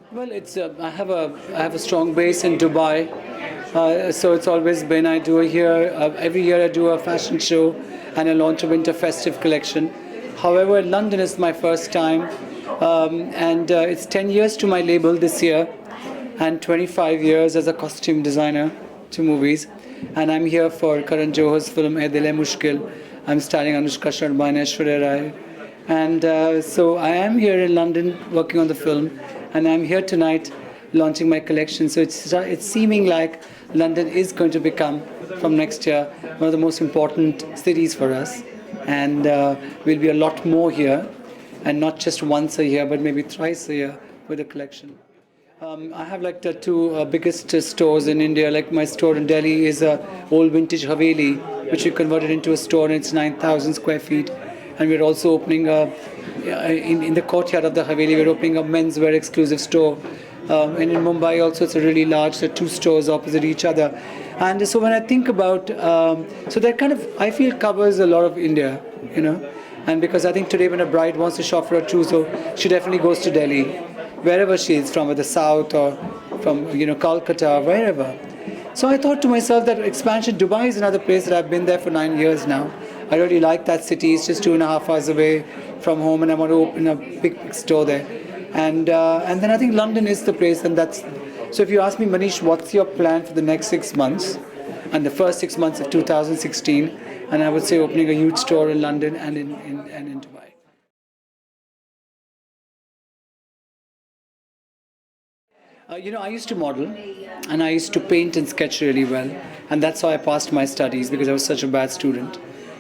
Well, it's I have a strong base in Dubai, so it's always been I do here every year I do a fashion show and I launch a winter festive collection. However, London is my first time, and it's 10 years to my label this year, and 25 years as a costume designer to movies. And I'm here for Karan Johar's film "Ae Dil Hai Mushkil." I'm starring Anushka Sharma and Aishwarya Rai. And so I am here in London working on the film, and I'm here tonight launching my collection. So it's seeming like London is going to become, from next year, one of the most important cities for us. And we'll be a lot more here, and not just once a year, but maybe thrice a year with a collection. I have like the two biggest stores in India. Like my store in Delhi is a old vintage Haveli, which we converted into a store, and it's 9,000 square feet. And we're also opening in the courtyard of the Haveli, we're opening a menswear exclusive store. And in Mumbai also it's a really large, there are two stores opposite each other. And so when I think about, so that kind of, I feel covers a lot of India, you know. And because I think today when a bride wants to shop for a trousseau, she definitely goes to Delhi, wherever she is from, the south or from, Calcutta, wherever. So I thought to myself that expansion, Dubai is another place that I've been there for 9 years now. I really like that city. It's just 2.5 hours away from home, and I want to open a big store there. And then I think London is the place, and that's. So if you ask me, Manish, what's your plan for the next 6 months, and the first 6 months of 2016, and I would say opening a huge store in London and in Dubai. I used to model, and I used to paint and sketch really well, and that's how I passed my studies, because I was such a bad student.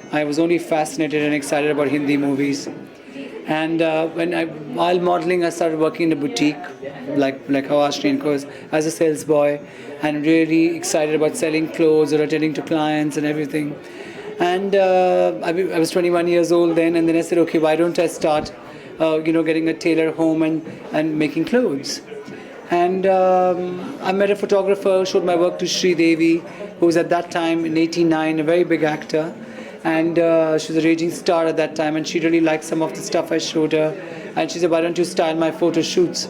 I was only fascinated and excited about Hindi movies. And while modeling, I started working in a boutique, like how Aashni Co as a sales boy, and really excited about selling clothes or attending to clients and everything. And I was 21 years old then, and then I said, okay, why don't I start, getting a tailor home and making clothes. And I met a photographer, showed my work to Sri Devi, who was at that time in '89 a very big actor. And she was a raging star at that time, and she really liked some of the stuff I showed her. And she said, why don't you style my photo shoots?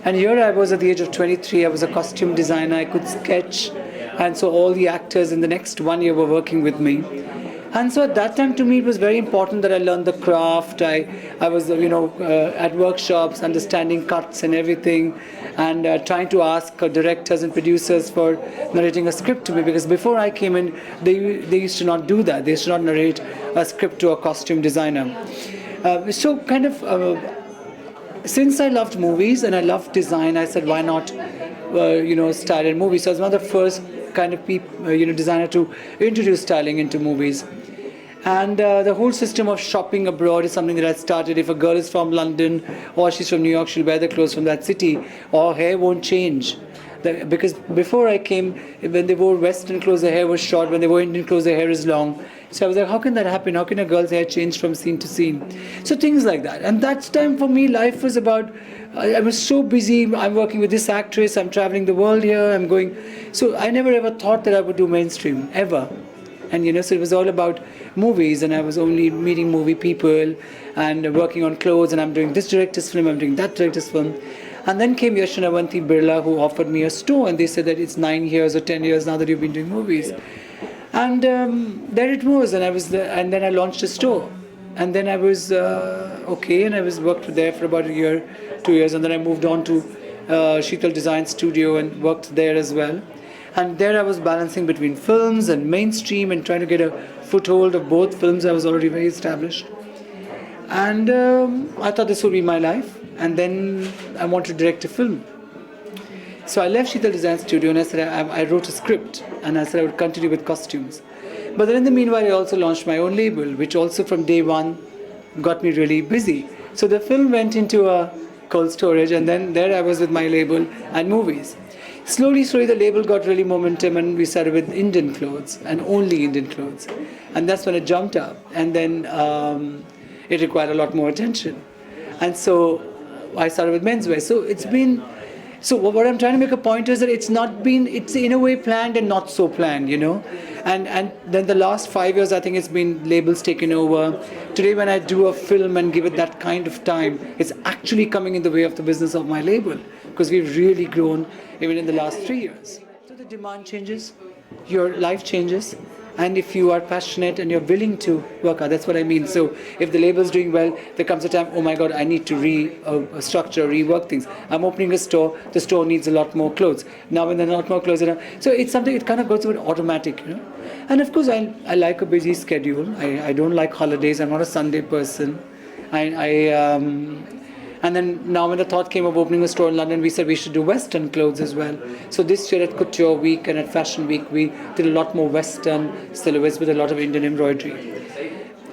And here I was at the age of 23, I was a costume designer, I could sketch. And so all the actors in the next 1 year were working with me. And so at that time, to me, it was very important that I learned the craft. I was, at workshops, understanding cuts and everything, and trying to ask directors and producers for narrating a script to me. Because before I came in, they used to not do that. They used to not narrate a script to a costume designer. So kind of, since I loved movies and I loved design, I said, why not, style in movies? So I was one of the first kind of designer to introduce styling into movies. And the whole system of shopping abroad is something that I started. If a girl is from London or she's from New York, she'll wear the clothes from that city, or hair won't change. Because before I came, when they wore Western clothes, the hair was short. When they wore Indian clothes, the hair is long. So I was like, how can that happen? How can a girl's hair change from scene to scene? So things like that. And that time for me, life was about, I was so busy. I'm working with this actress. I'm traveling the world here. I'm going. So I never ever thought that I would do mainstream, ever. And so it was all about movies, and I was only meeting movie people and working on clothes, and I'm doing this director's film, I'm doing that director's film. And then came Yashanavanti Birla, who offered me a store, and they said that it's 9 years or 10 years now that you've been doing movies. And there it was, and and then I launched a store. And then I was okay, and I worked there for about a year, 2 years, and then I moved on to Sheetal Design Studio and worked there as well. And there I was balancing between films and mainstream and trying to get a foothold of both films. I was already very established. And I thought this would be my life. And then I wanted to direct a film. So I left Sheetal Design Studio, and I said I wrote a script, and I said I would continue with costumes. But then in the meanwhile, I also launched my own label, which also from day one got me really busy. So the film went into a cold storage, and then there I was with my label and movies. Slowly, slowly, the label got really momentum, and we started with Indian clothes and only Indian clothes, and that's when it jumped up. And then it required a lot more attention, and so I started with menswear. So it's been. So what I'm trying to make a point is that it's in a way planned and not so planned, and then the last 5 years I think it's been labels taken over. Today when I do a film and give it that kind of time, it's actually coming in the way of the business of my label, because we've really grown even in the last 3 years. So the demand changes, your life changes, and if you are passionate and you're willing to work hard, that's what I mean. So if the label's doing well, there comes a time, oh my God, I need to restructure, rework things. I'm opening a store, the store needs a lot more clothes. Now when there are not more clothes, so it's something, it kind of goes through an automatic, And of course, I like a busy schedule. I don't like holidays. I'm not a Sunday person. And then now when the thought came of opening a store in London, we said we should do Western clothes as well. So this year at Couture Week and at Fashion Week, we did a lot more Western silhouettes with a lot of Indian embroidery.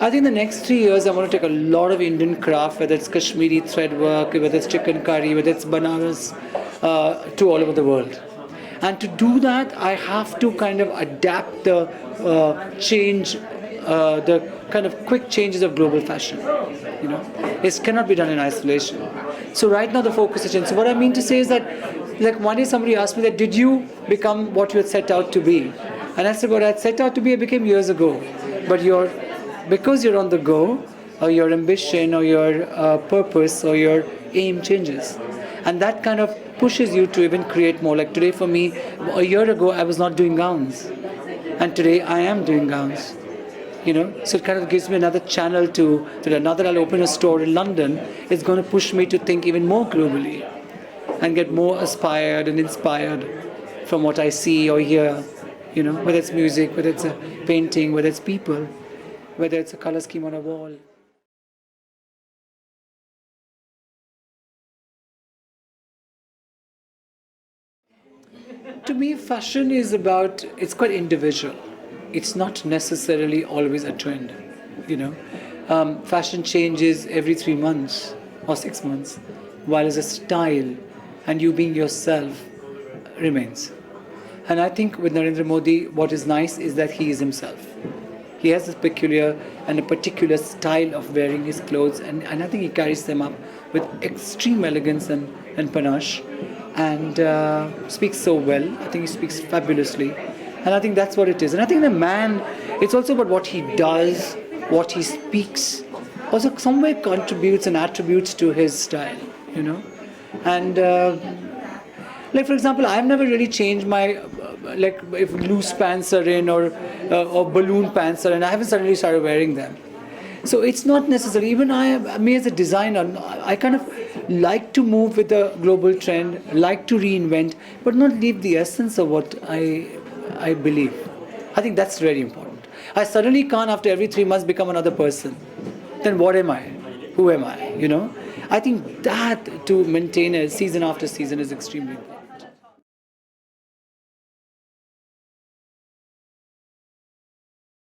I think the next 3 years, I want to take a lot of Indian craft, whether it's Kashmiri thread work, whether it's chicken curry, whether it's bananas, to all over the world. And to do that, I have to kind of adapt the change, the kind of quick changes of global fashion. It cannot be done in isolation. So right now the focus is changed. So what I mean to say is that, like one day somebody asked me that, did you become what you had set out to be? And I said, what I had set out to be, I became years ago. But because you're on the go, or your ambition, or your purpose, or your aim changes. And that kind of pushes you to even create more. Like today for me, a year ago I was not doing gowns. And today I am doing gowns. So it kind of gives me another channel to now that I'll open a store in London, it's going to push me to think even more globally and get more aspired and inspired from what I see or hear, whether it's music, whether it's a painting, whether it's people, whether it's a color scheme on a wall. To me, fashion it's quite individual. It's not necessarily always a trend, Fashion changes every 3 months or 6 months, while as a style and you being yourself remains. And I think with Narendra Modi, what is nice is that he is himself. He has this peculiar and a particular style of wearing his clothes, and I think he carries them up with extreme elegance and panache, and speaks so well. I think he speaks fabulously. And I think that's what it is. And I think the man, it's also about what he does, what he speaks, also some way contributes and attributes to his style, And like for example, I've never really changed my, like if loose pants are in or balloon pants are in, I haven't suddenly started wearing them. So it's not necessary. Even me as a designer, I kind of like to move with the global trend, like to reinvent, but not leave the essence of what I believe. I think that's very important. I suddenly can't, after every 3 months, become another person. Then what am I? Who am I? I think that to maintain a season after season is extremely important.